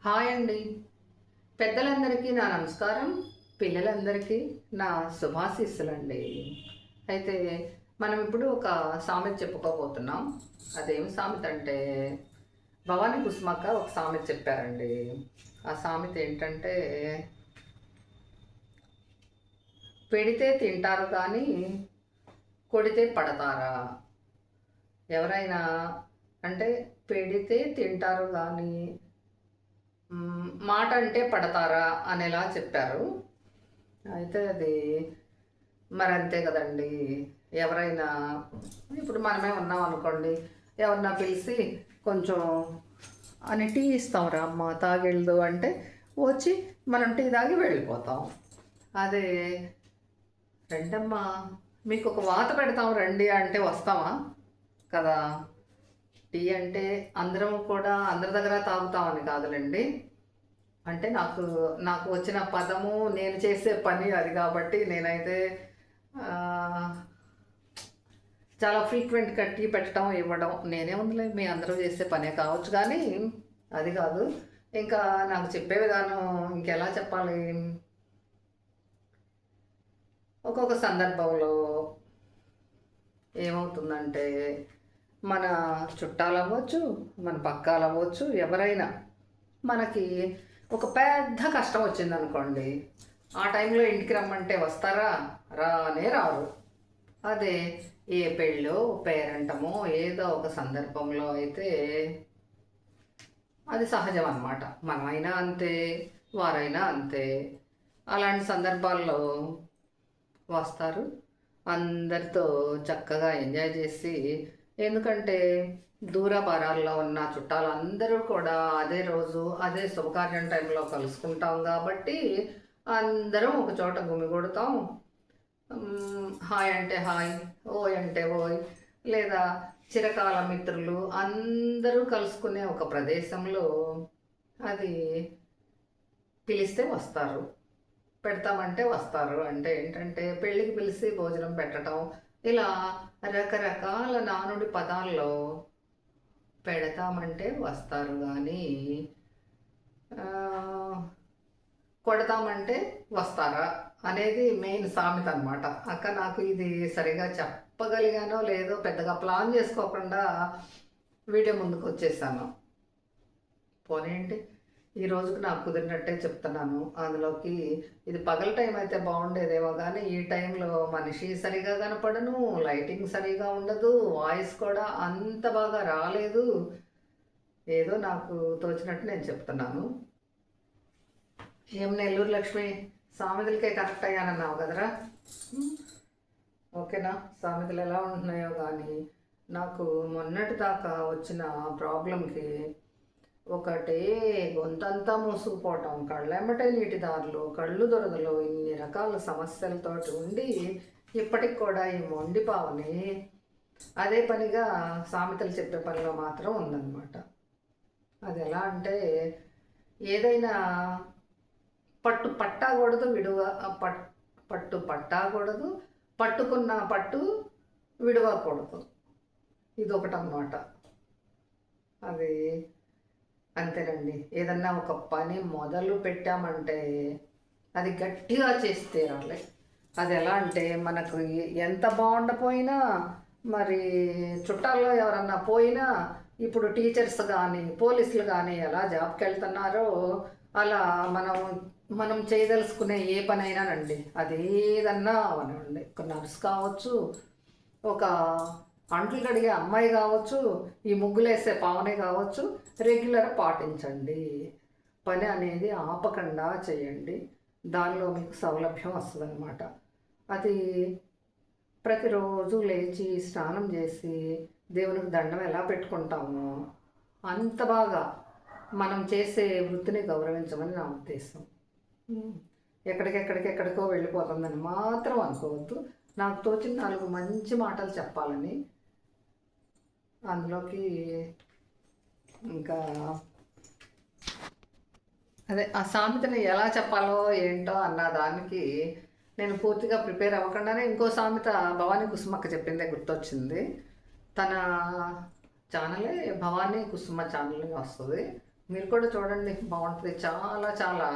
Hi అండి. పెద్దలందరికీ నా నమస్కారం. పిల్లలందరికీ నా శుభాశీస్సులండి. అయితే మనం ఇప్పుడు ఒక సామెత చెప్పుకోబోతున్నాం. అదేమి సామెత అంటే భవానీ కుసుమక్క ఒక సామెత చెప్పారండి. ఆ సామెత ఏంటంటే పెడితే తింటారు కానీ కొడితే పడతారా? ఎవరైనా అంటే పెడితే తింటారు కానీ మాట అంటే పడతారా అనేలా చెప్పారు. అయితే అది మరి అంతే కదండి. ఎవరైనా ఇప్పుడు మనమే ఉన్నాం అనుకోండి, ఎవరన్నా పిలిచి కొంచెం అని టీ ఇస్తాంరా అమ్మ తాగెళ్ళు అంటే వచ్చి మనం టీ తాగి వెళ్ళిపోతాం. అదే రండమ్మా మీకు ఒక వాత పెడతాం రండి అంటే వస్తామా? కదా. టీ అంటే అందరం కూడా అందరి దగ్గర తాగుతామని కాదులేండి. అంటే నాకు నాకు వచ్చిన పదము నేను చేసే పని అది కాబట్టి నేనైతే చాలా ఫ్రీక్వెంట్గా టీ పెట్టడం ఇవ్వడం నేనే ఉందిలే మీ అందరూ చేసే పనే కావచ్చు కానీ అది కాదు. ఇంకా నాకు చెప్పే విధానం ఇంకెలా చెప్పాలి, ఒక్కొక్క సందర్భంలో ఏమవుతుందంటే మన చుట్టాలు అవ్వచ్చు, మన పక్కాలు అవ్వచ్చు, ఎవరైనా మనకి ఒక పెద్ద కష్టం వచ్చిందనుకోండి, ఆ టైంలో ఇంటికి రమ్మంటే వస్తారా? రానే రారు. అదే ఏ పెళ్ళో పేరంటమో ఏదో ఒక సందర్భంలో అయితే అది సహజం అన్నమాట. మనమైనా అంతే, వారైనా అంతే. అలాంటి సందర్భాల్లో వస్తారు, అందరితో చక్కగా ఎంజాయ్ చేసి, ఎందుకంటే దూరభారాల్లో ఉన్న చుట్టాలు అందరూ కూడా అదే రోజు అదే శుభకార్యం టైంలో కలుసుకుంటాం కాబట్టి అందరం ఒక చోట గుమిగూడతాం. హాయ్ అంటే హాయ్, ఓయ్ అంటే ఓయ్, లేదా చిరకాల మిత్రులు అందరూ కలుసుకునే ఒక ప్రదేశంలో అది పిలిస్తే వస్తారు, పెడతామంటే వస్తారు. అంటే ఏంటంటే పెళ్ళికి పిలిచి భోజనం పెట్టడం, ఇలా రకరకాల నానుడి పదాల్లో పెడతామంటే వస్తారు కానీ కొడతామంటే వస్తారా అనేది మెయిన్ సామెత అనమాట. అక్క నాకు ఇది సరిగా చెప్పగలిగానో లేదో పెద్దగా ప్లాన్ చేసుకోకుండా వీడియో ముందుకు వచ్చేసాను. పోనీంటి ఈ రోజుకి నాకు కుదిరినట్టే చెప్తున్నాను. అందులోకి ఇది పగల టైం అయితే బాగుండేదేమో కానీ ఈ టైంలో మనిషి సరిగా కనపడను, లైటింగ్ సరిగా ఉండదు, వాయిస్ కూడా అంత బాగా రాలేదు. ఏదో నాకు తోచినట్టు నేను చెప్తున్నాను. ఏం నెల్లూరు లక్ష్మి సామెతలకే కనెక్ట్ అయ్యానన్నావు కదరా? ఓకేనా? సామెతలు ఎలా ఉంటున్నాయో కానీ నాకు మొన్నటి దాకా వచ్చిన ప్రాబ్లంకి ఒకటే గొంతంతా మూసుకుపోవటం, కళ్ళెమ్మటే నీటి దారులు, కళ్ళు దొరదలు, ఇన్ని రకాల సమస్యలతో ఉండి ఇప్పటికి కూడా ఈ మొండి పావని అదే పనిగా సామెతలు చెప్పే పనిలో మాత్రం ఉందన్నమాట. అది ఎలా అంటే ఏదైనా పట్టు పట్టాకూడదు, పట్టు పట్టాకూడదు, పట్టుకున్న పట్టు విడవకూడదు. ఇదొకటన్నమాట. అది అంతేనండి. ఏదన్నా ఒక పని మొదలు పెట్టామంటే అది గట్టిగా చేసి తీరాలి. అది ఎలా అంటే మనకు ఎంత బాగుండపోయినా, మరి చుట్టాల్లో ఎవరన్నా పోయినా, ఇప్పుడు టీచర్స్ కానీ పోలీసులు కానీ ఎలా జాబ్కి వెళ్తున్నారో అలా మనం మనం చేయదలుచుకునే ఏ పనైనానండి, అది ఏదన్నా అవనండి, ఒక నర్స్ కావచ్చు, ఒక అంట్లు కడిగే అమ్మాయి కావచ్చు, ఈ ముగ్గులేసే పావనే కావచ్చు, రెగ్యులర్ పాటించండి. పని అనేది ఆపకుండా చేయండి. దానిలో మీకు సౌలభ్యం వస్తుందన్నమాట. అది ప్రతిరోజు లేచి స్నానం చేసి దేవునికి దండం ఎలా పెట్టుకుంటామో అంత బాగా మనం చేసే వృత్తిని గౌరవించమని నా ఉద్దేశం. ఎక్కడికో వెళ్ళిపోతుందని మాత్రం అనుకోవద్దు. నాకు తోచిన 4 మంచి మాటలు చెప్పాలని, అందులోకి ఇంకా అదే ఆ సామెతని ఎలా చెప్పాలో ఏంటో అన్న దానికి నేను పూర్తిగా ప్రిపేర్ అవ్వకుండానే ఇంకో సామెత భవానీ కుసుమక్క చెప్పిందే గుర్తొచ్చింది. తన ఛానలే భవానీ కుసుమ ఛానల్ వస్తుంది. మీరు కూడా చూడండి, బాగుంటుంది. చాలా చాలా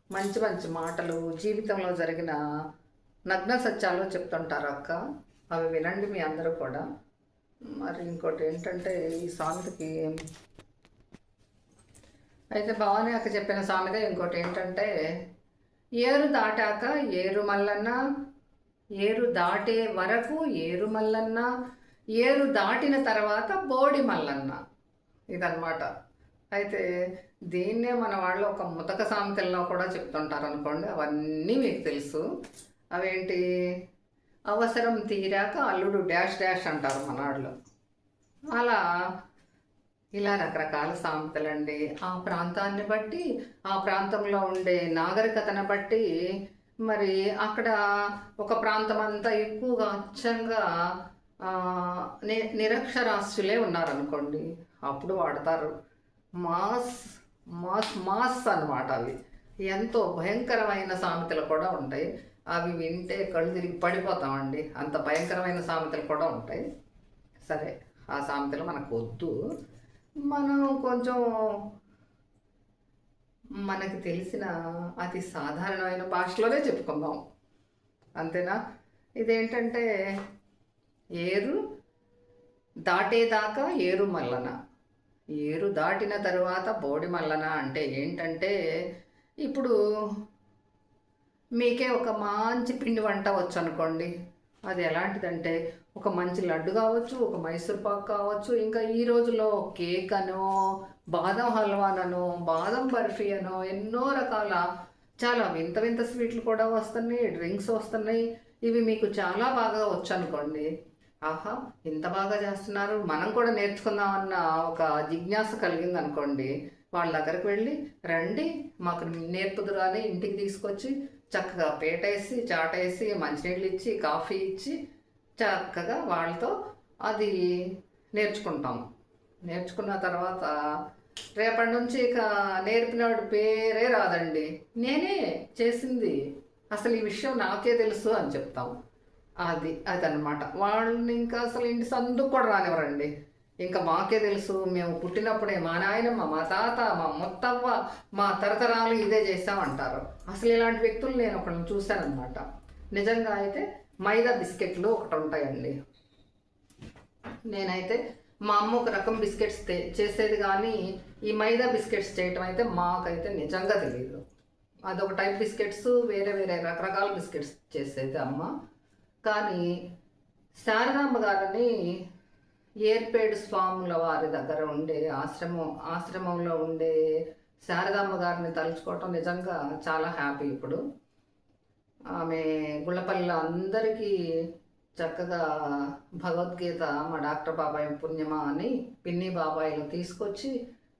మంచి మంచి మాటలు జీవితంలో జరిగిన నగ్న సత్యాలు చెప్తుంటారు అక్క. అవి వినండి మీ అందరూ కూడా. మరి ఇంకోటి ఏంటంటే ఈ సామెతకి అయితే భవానీ అక్క చెప్పిన సామెత ఇంకోటి ఏంటంటే, ఏరు దాటాక ఏరు మల్లన్న, ఏరు దాటే వరకు ఏరు మల్లన్న, ఏరు దాటిన తర్వాత బోడి మల్లన్న. ఇదన్నమాట. అయితే దీన్నే మన వాళ్ళు ఒక ముతక సామెతల్లో కూడా చెప్తుంటారు అనుకోండి. అవన్నీ మీకు తెలుసు. అవేంటి, అవసరం తీరాక అల్లుడు డాష్ డాష్ అంటారు మన వాళ్ళు. అలా ఇలా రకరకాల సామెతలండి. ఆ ప్రాంతాన్ని బట్టి, ఆ ప్రాంతంలో ఉండే నాగరికతను బట్టి, మరి అక్కడ ఒక ప్రాంతం అంతా ఎక్కువగా అచ్చంగా నిరక్షరాస్యులే ఉన్నారనుకోండి, అప్పుడు వాడతారు మాస్ మాస్ మాస్ అన్నమాట. అవి ఎంతో భయంకరమైన సామెతలు కూడా ఉంటాయి. అవి వింటే కళ్ళు తిరిగి పడిపోతామండి, అంత భయంకరమైన సామెతలు కూడా ఉంటాయి. సరే, ఆ సామెతలు మనకు వద్దు. మనం కొంచెం మనకి తెలిసిన అతి సాధారణమైన భాషలోనే చెప్పుకుందాం, అంతేనా? ఇదేంటంటే, ఏరు దాటేదాకా ఏరు మల్లన, ఏరు దాటిన తరువాత బోడి మల్లన. అంటే ఏంటంటే, ఇప్పుడు మీకే ఒక మంచి పిండి వంట వచ్చు అనుకోండి. అది ఎలాంటిదంటే, ఒక మంచి లడ్డు కావచ్చు, ఒక మైసూర్ పాక్ కావచ్చు, ఇంకా ఈ రోజుల్లో కేక్ అనో, బాదం హల్వానో, బాదం బర్ఫీ అనో, ఎన్నో రకాల చాలా వింత వింత స్వీట్లు కూడా వస్తున్నాయి, డ్రింక్స్ వస్తున్నాయి. ఇవి మీకు చాలా బాగా వచ్చు అనుకోండి. ఆహా, ఇంత బాగా చేస్తున్నారు, మనం కూడా నేర్చుకుందామన్న ఒక జిజ్ఞాస కలిగింది అనుకోండి. వాళ్ళ దగ్గరికి వెళ్ళి, రండి మాకు నేర్పుదురు అని ఇంటికి తీసుకొచ్చి చక్కగా పేటేసి చాటేసి మంచినీళ్ళు ఇచ్చి కాఫీ ఇచ్చి చక్కగా వాళ్ళతో అది నేర్చుకుంటాం. నేర్చుకున్న తర్వాత రేపటి నుంచి ఇక నేర్పినవాడు పేరే రాదండి, నేనే చేసింది, అసలు ఈ విషయం నాకే తెలుసు అని చెప్తాం. అదనమాట. వాళ్ళని ఇంకా అసలు ఇంటి సందుకు కూడా రానివ్వరండి. ఇంకా మాకే తెలుసు, మేము పుట్టినప్పుడే మా నాయనమ్మ, మా తాత, మా మొత్తవ్వ, మా తరతరాలు ఇదే చేసామంటారు. అసలు ఇలాంటి వ్యక్తులు నేను ఒకళ్ళని చూశానమాట. నిజంగా అయితే మైదా బిస్కెట్లు ఒకటి ఉంటాయండి. నేనైతే మా అమ్మ ఒక రకం బిస్కెట్స్ చేసేది, కానీ ఈ మైదా బిస్కెట్స్ చేయటం అయితే మాకైతే నిజంగా తెలియదు. అదొక టైప్ బిస్కెట్స్, వేరే వేరే రకరకాల బిస్కెట్స్ చేసేది అమ్మ. కానీ శారదాంబ గారిని ఏర్పేడు స్వాముల వారి దగ్గర ఉండే ఆశ్రమంలో ఉండే శారదాంబ గారిని తలుచుకోవటం నిజంగా చాలా హ్యాపీ. ఇప్పుడు ఆమె గుళ్ళపల్లిలో అందరికీ చక్కగా భగవద్గీత మా డాక్టర్ బాబాయ్ పుణ్యమా అని పిన్ని బాబాయిలు తీసుకొచ్చి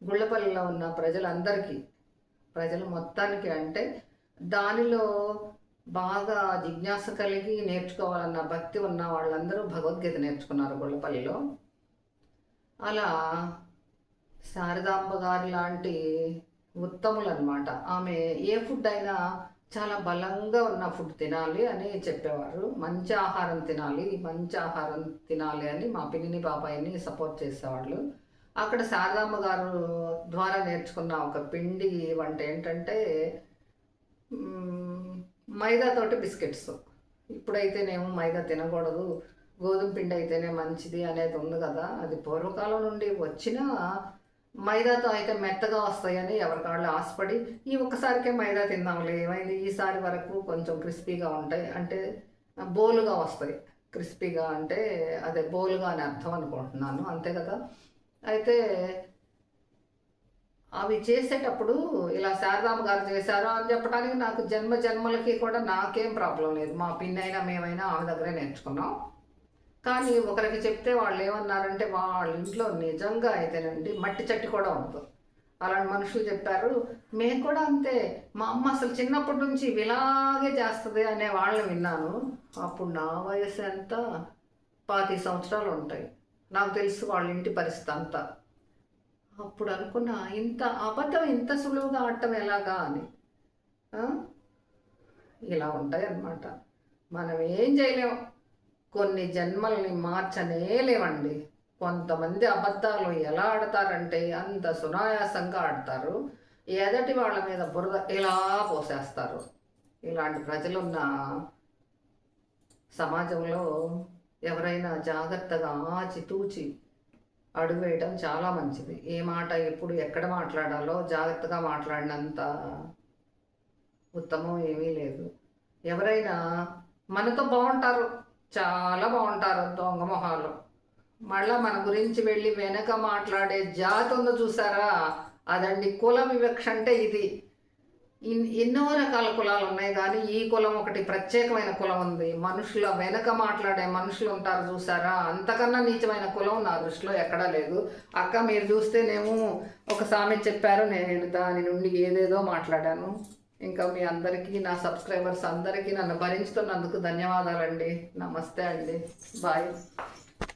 గుళ్ళపల్లిలో ఉన్న ప్రజలు మొత్తానికి అంటే దానిలో బాగా జిజ్ఞాస కలిగి నేర్చుకోవాలన్న భక్తి ఉన్న వాళ్ళందరూ భగవద్గీత నేర్చుకున్నారు గుళ్ళపల్లిలో. అలా శారదాంబ గారి లాంటి ఉత్తములు అనమాట. ఆమె ఏ ఫుడ్ అయినా చాలా బలంగా ఉన్న ఫుడ్ తినాలి అని చెప్పేవారు. మంచి ఆహారం తినాలి అని మా పిన్ని బాబాయిని సపోర్ట్ చేసేవాళ్ళు. అక్కడ శారదాంబ గారు ద్వారా నేర్చుకున్న ఒక పిండి వంట ఏంటంటే మైదాతోటి బిస్కెట్స్. ఇప్పుడైతేనేమో మైదా తినకూడదు, గోధుమ పిండి అయితేనే మంచిది అనేది ఉంది కదా. అది పూర్వకాలం నుండి వచ్చిన మైదాతో అయితే మెత్తగా వస్తాయని ఎవరికాళ్ళు ఆశపడి ఈ ఒక్కసారికే మైదా తిందాంలే, ఏమైంది ఈసారి వరకు కొంచెం క్రిస్పీగా ఉంటాయి, అంటే బోలుగా వస్తాయి. క్రిస్పీగా అంటే అదే బోలుగా అని అర్థం అనుకుంటున్నాను, అంతే కదా. అయితే అవి చేసేటప్పుడు ఇలా శారదాంబ గారు చేశారు అని చెప్పడానికి నాకు జన్మలకి కూడా నాకేం ప్రాబ్లం లేదు. మా పిన్నైనా మేమైనా ఆమె దగ్గరే నేర్చుకున్నాం. కానీ ఒకరికి చెప్తే వాళ్ళు ఏమన్నారంటే, వాళ్ళ ఇంట్లో నిజంగా అయితేనండి మట్టి చట్టి కూడా ఉండదు. అలాంటి మనుషులు చెప్పారు, మేము కూడా అంతే, మా అమ్మ అసలు చిన్నప్పటి నుంచి ఇలాగే చేస్తుంది అనే వాళ్ళని విన్నాను. అప్పుడు నా వయసు ఎంత, 25 సంవత్సరాలు ఉంటాయి. నాకు తెలుసు వాళ్ళ ఇంటి పరిస్థితి అంతా. అప్పుడు అనుకున్నా, ఇంత అబద్ధం ఇంత సులువుగా ఆడటం ఎలాగా అని. ఇలా ఉంటాయి అన్నమాట. మనం ఏం చేయలేం, కొన్ని జన్మల్ని మార్చనేలేమండి. కొంతమంది అబద్ధాలు ఎలా ఆడతారంటే అంత సునాయాసంగా ఆడతారు. ఎదటి వాళ్ళ మీద బురద ఇలా పోసేస్తారు. ఇలాంటి ప్రజలున్న సమాజంలో ఎవరైనా జాగ్రత్తగా ఆచితూచి అడుగు వేయడం చాలా మంచిది. ఏ మాట ఎప్పుడు ఎక్కడ మాట్లాడాలో జాగ్రత్తగా మాట్లాడినంత ఉత్తమం ఏమీ లేదు. ఎవరైనా మనతో బాగుంటారు, చాలా బాగుంటారు దొంగ మొహాలు. మళ్ళీ మన గురించి వెళ్ళి వెనక మాట్లాడే జాతి ఉందో చూసారా, అదండి కుల వివక్ష అంటే ఇది. ఎన్నో రకాల కులాలు ఉన్నాయి కానీ ఈ కులం ఒకటి ప్రత్యేకమైన కులం ఉంది. మనుషుల వెనక మాట్లాడే మనుషులు ఉంటారు చూసారా, అంతకన్నా నీచమైన కులం నా దృష్టిలో ఎక్కడా లేదు. అక్క మీరు చూస్తేనేమో ఒక సామెత చెప్పారు, నేను దాని నుండి ఏదేదో మాట్లాడాను. ఇంకా మీ అందరికీ, నా సబ్స్క్రైబర్స్ అందరికీ నన్ను భరించుతున్నందుకు ధన్యవాదాలండి. నమస్తే అండి, బాయ్.